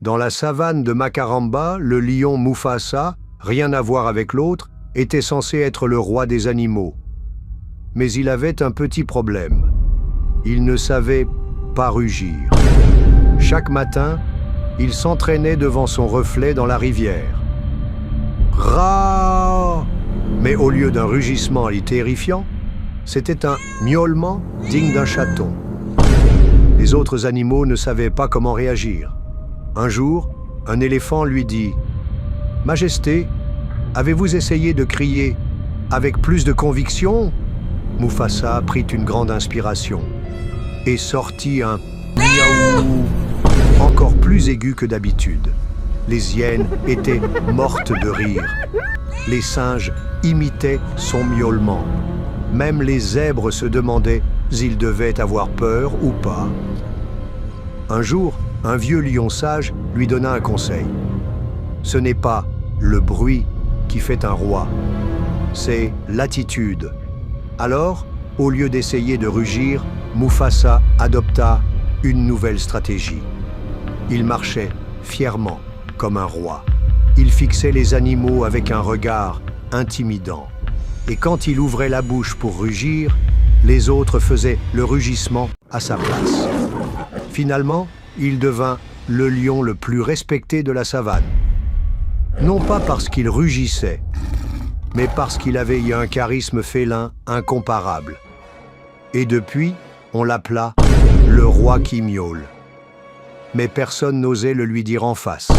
Dans la savane de Makaramba, le lion Mufasa, rien à voir avec l'autre, était censé être le roi des animaux. Mais il avait un petit problème. Il ne savait pas rugir. Chaque matin, il s'entraînait devant son reflet dans la rivière. Rah! Mais au lieu d'un rugissement terrifiant, c'était un miaulement digne d'un chaton. Les autres animaux ne savaient pas comment réagir. Un jour, un éléphant lui dit « Majesté, avez-vous essayé de crier avec plus de conviction ?» Mufasa prit une grande inspiration et sortit un miaou encore plus aigu que d'habitude. Les hyènes étaient mortes de rire. Les singes imitaient son miaulement. Même les zèbres se demandaient s'ils devaient avoir peur ou pas. Un jour, un vieux lion sage lui donna un conseil. Ce n'est pas le bruit qui fait un roi, c'est l'attitude. Alors, au lieu d'essayer de rugir, Mufasa adopta une nouvelle stratégie. Il marchait fièrement comme un roi. Il fixait les animaux avec un regard intimidant. Et quand il ouvrait la bouche pour rugir, les autres faisaient le rugissement à sa place. Finalement, il devint le lion le plus respecté de la savane. Non pas parce qu'il rugissait, mais parce qu'il avait un charisme félin incomparable. Et depuis, on l'appela le roi qui miaule. Mais personne n'osait le lui dire en face.